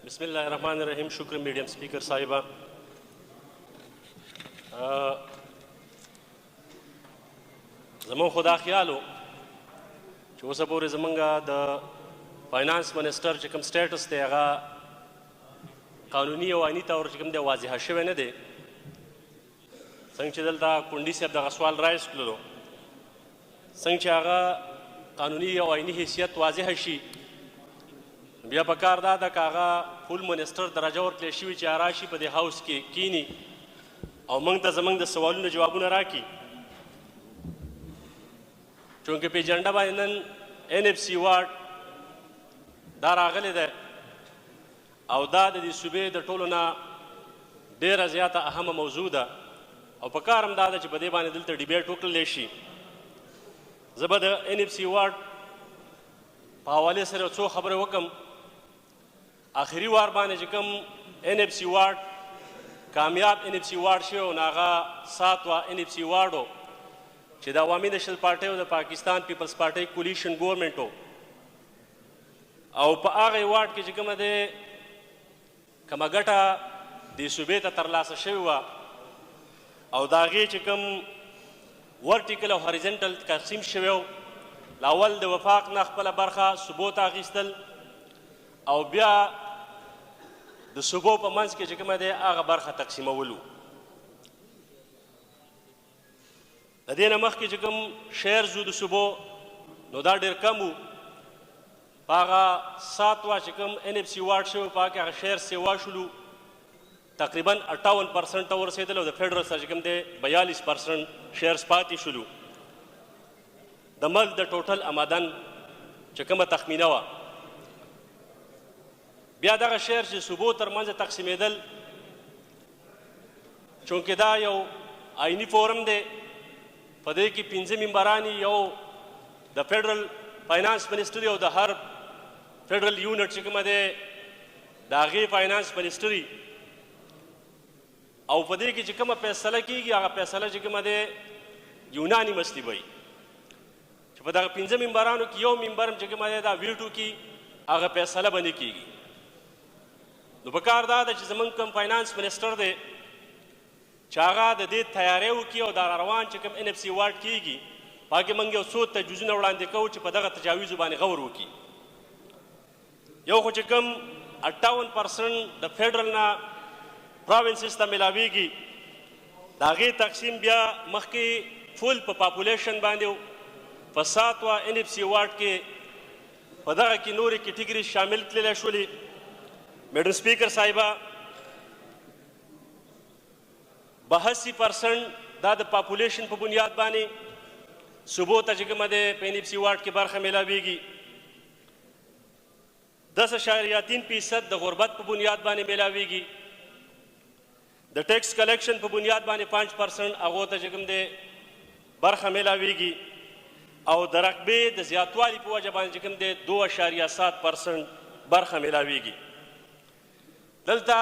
بسم الله الرحمن الرحیم. شکر میډیم سپیکر صاحبه. زمون خدا خیال و چې اوسه پورې زمونږ د فاینانس منسټر چې کوم سټیټس دی هغه قانوني او عیني طور چې کوم دی واضحه شوی نه دی. څنګه چې دلته کونډي صاحب دغه سوال رایز کړلو، څنګه چې هغه قانوني او عیني حیثیت واضحه شي، بیا پکار دا ده که هغه فول منسټر درجه ورکړل شوي چې هغه راشي په دې هاوس کې کینی او موږ ته زموږ د سوالونو جوابونه راکړي. چونکې په ایجنډا باندې نن NFC وارډ دا راغلی دی او دا د دې صوبې د ټولو نه ډېره زیاته اهمه موضوع ده او پکار هم دا ده چې په دې باندې دلته ډیبیټ وکړلی شي. زه به د NFC وارډ په حوالې سره څو خبرې وکړم. آخري وار باندې چې کوم NFC وارډ کامیاب NFC وارډ شوی او هغه 7 NFC وارډ و چې د عوامي نیشنل پارټۍ او د پاکستان پیپلز پارټۍ کولیشن ګورنمنټ و او په هغه وارډ کې چې کومه دی کومه ګټه دې صوبې ته ترلاسه شوې وه او د هغې چې کوم ورټیکل او هاریزنټل تقسیم شوی و، لاول د وفاق نه خپله برخه صوبو ته اخیستل او بیا د صوبو په منځ کې چې کومه دی هغه برخه تقسیمولو. د دې نه مخکې چې کوم شیرز و د صوبو نو دا ډېر کم و. په هغه 7 چې کوم NFC وارډ شوی په هغه کې هغه شیر سیوا شولو، تقریبا 58% ته ورسېدل او د فیډرل سره چې کوم دی 42% شیرز پاتې شولو. د ملک د ټوټل آمدن چې کومه تخمینه وه، بیا دغه شیر چې صوبو ترمنځ تقسیمېدل، چونکې دا یو آئیني فورم دی، په دې کې 5 ممبران یو د فیډرل فاینانس منسټري او د هر فیډرل یونټ چې کومه دی د هغې فاینانس منسټري، او په دې کې چې کومه فیصله کېږي هغه فیصله چې کومه دی یونانیمسلی وي، چې په دغه 5 ممبرانو کې یو ممبر هم چې کومه دی دا ویټو کې هغه فیصله به نه کېږي. نو پکار دا ده چې زموږ کوم فاینانس منسټر دی چې هغه د دې تیاری وکړي او دا روان چې کوم NFC وارډ کېږي په هغې موږ یو څو تجویزونه وړاندې کوو چې په دغه تجاویزو باندې غور وکړي. یو خو چې کوم 58% د فیډرل نه پراوینسز ته میلاویږي، د هغې تقسیم بیا مخکې فول په پاپولیشن باندې و. په 7 NFC وارډ کې په دغه کې نورې کیټګري شامل تللی شولې. میډم سپیکر صاحبه 82% دا د پاپولیشن په بنیاد باندې صوبو ته چې کومه دی په NFC وارډ کې برخه میلاویږي. 10.3% د غربت په بنیاد باندې میلاویږي. د ټیکس کلیکشن په بنیاد باندې 5% هغو ته چې کوم دی برخه میلاویږي او د رقبې د زیاتوالي په وجه باندې چې کوم دی 2.7% برخه میلاویږي. دلته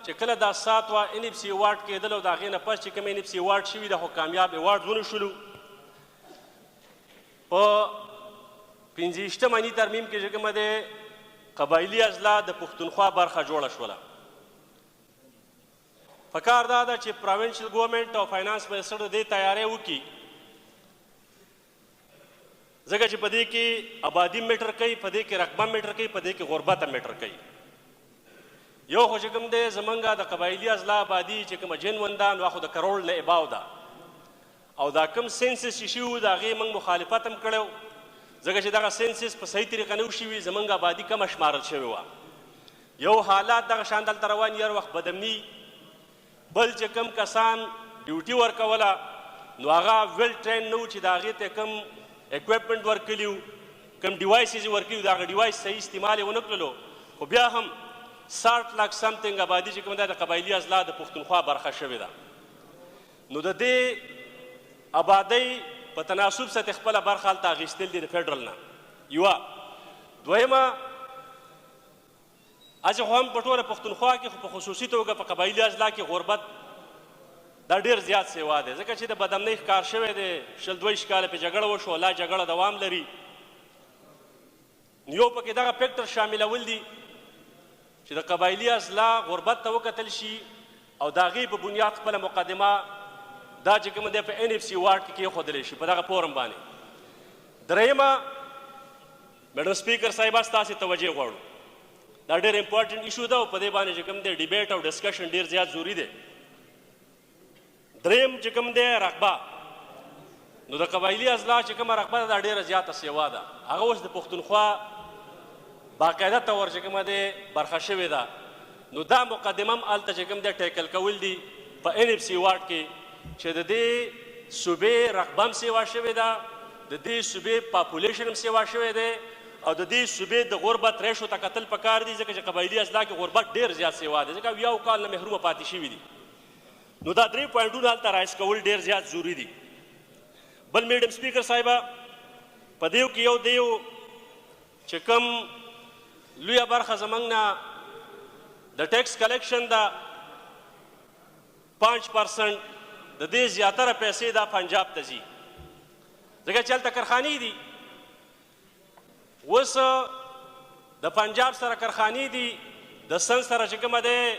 چې کله دا 7 NFC وارډ کېدل او د هغې نه پس چې کوم NFC وارډ شوي ده خو کامیاب وارډ ونه شولو. په 25 عیني ترمیم کې چې کومه دی قبایلي اضلاع د پښتونخوا برخه جوړه شوله. پکار دا ده چې پراوینشل ګورنمنټ او فاینانس منسټر د دې تیاری وکړي، ځکه چې په دې کې آبادي میټر کوي، په دې کې رقبه میټر کوي، په دې کې غربت میټر کوي. یو خو چې کوم دی زمونږ د قبایلي اضلاع آبادي چې کومه جنونده نو خو د کروړ نه اباو ده او دا کوم سینسس چې شوي و د هغې موږ مخالفت هم کړی و، ځکه چې دغه سینسس په صحیح طریقه نه و شوي، زمونږ آبادي کمه شمارل شوې وه. یو حالات دغه شان دلته روان، هر وخت بدامني، بل چې کوم کسان ډیوټي ورکوله نو هغه ویل ټرین نه و چې د هغې ته کوم اکوپمنټ ورکړي وو، کوم ډیوایسز یې ورکړي وو، د هغه ډیوایس صحیح استعمال یې ونه کړلو. خو بیا هم 60 لاک سمتنګ آبادي چې کومه ده د قبایلي اضلاع د پښتونخوا برخه شوې ده. نو د دې آبادۍ په تناسب سطح خپله برخه هلته اخیستل دي د فیډرل نه. یوه دویمه هسې خو هم په ټوله پښتونخوا کې خو په خصوصي توګه په قبایلي اضلاع کې غربت دا ډېر زیات سیوا دی، ځکه چې د بدامنۍ ښکار شوی دی. 22 کاله پې جګړه وشوه، لا جګړه دوام لري. یو پکې دغه فیکټر شاملول دي چې د قبایلي اصلاح غربت ته وکتل شي او د هغې په بنیاد خپله مقدمه دا چې کوم دی په NFC واټ کې کېښودلی شي په دغه فورم باندې. درېیمه میډم سپیکر صاحبه ستاسې توجه غواړو، دا ډېر امپورټنټ ایشو ده او په دې باندې چې کوم دی ډیبیټ او ډسکشن ډېر زیات ضروري دی. درېیم چې کوم دی رقبه، نو د قبایلي اصلاح چې کومه رقبه ده دا ډېره زیاته سیوا ده، هغه اوس د پښتونخوا باقاعده طور چې کومه دی برخه شوې ده. نو دا مقدمه هم هلته چې کوم دی ټیکل کول دي په NFC واټ کې چې د دې صوبې رقبه هم سیوا شوې ده، د دې صوبې پاپولیشن هم سیوا شوی دی او د دې صوبې د غربت ریشو ته کتل پکار دي ځکه چې قبایلي اصلاح کې غربت ډېر زیات سیوا دی ځکه 20 کال نه محرومه پاتې شوي دي. نو دا 3 پوینټونه هلته رایز کول ډېر زیات ضروري دي. بل میډم سپیکر صاحبه په دې کې یو دیو چې کوم لویه برخه زموږ نه د ټیکس کلیکشن ده 5% د دې زیاتره پیسې دا پنجاب ته ځي ځکه چې هلته کرخانې دي. اوس د پنجاب سره کرخانې دي، د سند سره چې کومه دی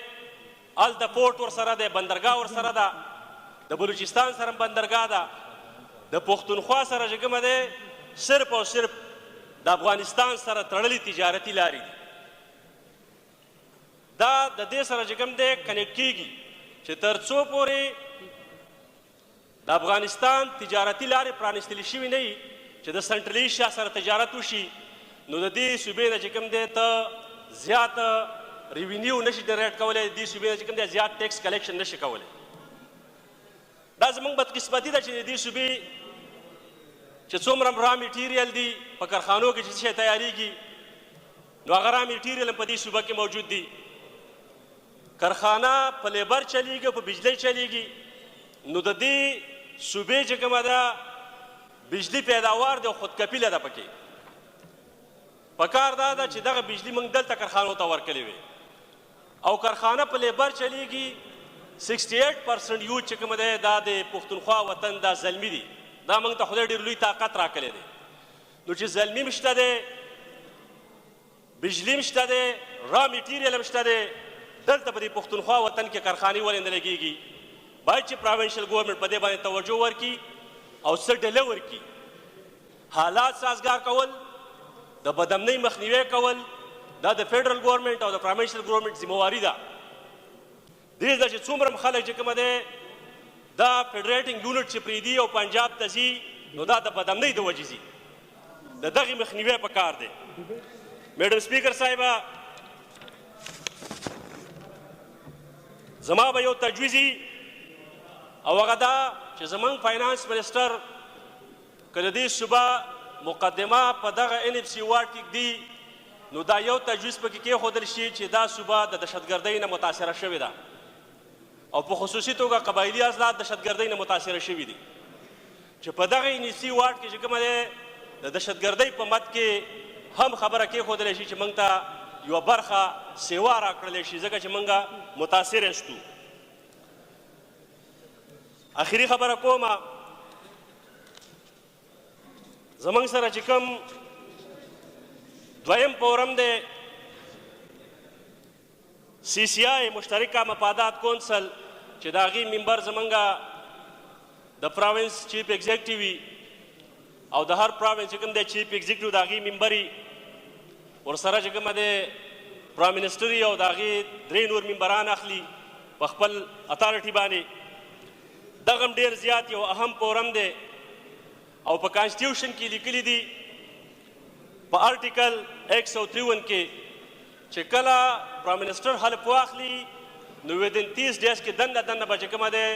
هلته پورټ ورسره دی، بندرګاه ورسره ده، د بلوچستان سره بندرګاه ده، د پښتونخوا سره چې کومه دی صرف او صرف د افغانستان سره تړلي تجارتي لارې دي. دا د دې سره چې کوم دی کنیکټ کېږي چې تر څو پورې د افغانستان تجارتي لارې پرانیستلې شوي نه وي چې د سنټرل ایشیا سره تجارت وشي، نو د دې صوبې نه چې کوم دی ته زیات ریونیو نشي جنریټ کولی، د دې صوبې نه چې کوم دی زیات ټیکس کلیکشن نشي کولی. دا زموږ بدقسمتي ده چې د دې صوبې چې څومره را میټیریل دي په کارخانو کې چې څه شی تیاریږي نو هغه را میټیریل هم په دې صوبه کې موجود دي. کارخانه په لیبر چلیږي او په بجلی چلیږي، نو د دې صوبې چې کومه ده بجلی پیداوار دی او خودکفیله ده پکې. پکار دا ده چې دغه بجلی موږ دلته کارخانو ته ورکړې وي او کارخانه په لیبر چلیږي. 68% یوت چې کومه دی دا د پښتونخوا وطن دا زلمي دي، دا موږ ته خدای ډېر لوی طاقت راکړی دی. نو چې زلمي هم شته دی، بجلی هم شته دی، را میټیریل هم شته دی، دلته په دې پښتونخوا وطن کې کارخانې ولې نه لګېږي؟ باید چې پراوینشل ګورنمنټ په دې باندې توجه ورکړي او څه ډله ورکړي. حالات سازګار کول، د بدامنۍ مخنیوی کول دا د فیډرل ګورنمنټ او د پراوینشل ګورنمنټ ذمواري ده. دې ده چې څومره خلک چې کومه دی دا فیډریټینګ یونټ چې پرېږدي او پنجاب ته ځي نو دا د بدامنۍ د وجې ځي، د دغې مخنیوی پکار دی. میډم سپیکر صاحبه زما به یو تجویز او هغه دا چې زموږ فاینانس منسټر که د دې صوبه مقدمه په دغه NFC واټ کې ږدي نو دا یو تجویز پکې کېښودل شي چې دا صوبه د دهشتګردۍ نه متاثره شوې ده او په خصوصي توګه قبایلي اصلاحات دهشتګردۍ نه متاثره شوي دي چې په دغه NFC واټ کې چې کومه دی د دهشتګردۍ په مد کې هم خبره کېښودلی شي چې موږ ته یوه برخه سیوا راکړلی شي ځکه چې موږ متاثر یستو. آخري خبره کومه، زموږ سره چې کوم دویم فورم دی CCI مشترکه مفادات کونسل چې د هغې ممبر زموږ د پراوینس چیف ایگزیکټیو وي او د هر پراوینس چې کوم دی چیف ایگزیکټیو د هغې ممبر وي، ورسره چې کومه دی پرایم منسټر او د هغې 3 نور ممبران اخلي په خپل اتارټي باندې. دغه هم ډېر زیات یو اهم فورم دی او په کانسټیټیوشن کې لیکلي دي په آرټیکل 153 کې چې کله پرایم منسټر حلف واخلي نو ودین 30 ډیز کې دنده به چې کومه دی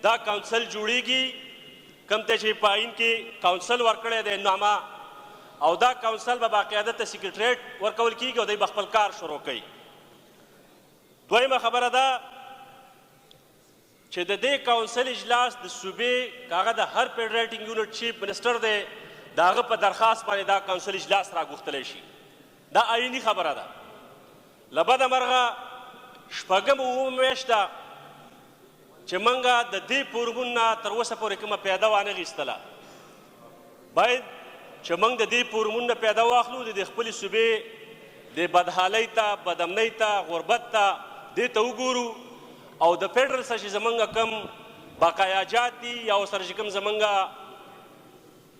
دا کونسل جوړیږي، کوم ته چې په آئین کې کونسل ورکړی دی نامه، او دا کونسل به باقاعده ته سیکرټریټ ورکول کېږي او دوی به خپل کار شروع کوي. دویمه خبره ده چې د دې کونسل اجلاس د صوبې هغه د هر فیډریټینګ یونټ چیف منسټر دی د هغه په درخواست باندې دا کونسل اجلاس راغوښتلی شي. دا آئیني خبره ده. له بده مرغه شپږم اوومه میاشت ده چې موږ د دې فورمون نه تر اوسه پورې کومه پیاده وانه غیستله. باید چې موږ د دې فورمون نه پیاده واخلو، د دې خپلې صوبې د بدحالۍ ته بدامنۍ ته غربت ته دې ته وګورو او د فیډرل سره چې زمونږ کم بقایاجات دي یا ورسره چې کوم زمونږ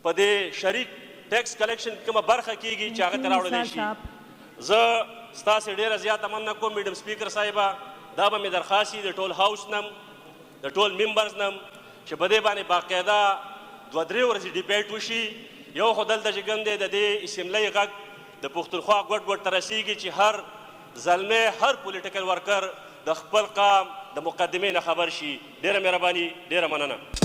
په دې شریک ټیکس کلیکشن کومه برخه کیږي چې هغه ته راوړلی شي. زه ستاسې ډېره زیاته مننه کوم میډم سپیکر صاحبه، دا به مې درخواست وي د ټول هاوس نم د ټول ممبرز نم چې په دې باندې باقاعده 2-3 ورځې ډیبیټ وشي. یو خو دلته چې کوم دی د دې اسمبلۍ غږ د پښتونخوا ګوټ ته رسیږي چې هر زلمی هر پولیټیکل ورکر د خپل قام د مقدمې نه خبر شي. ډېره مهرباني، ډېره مننه.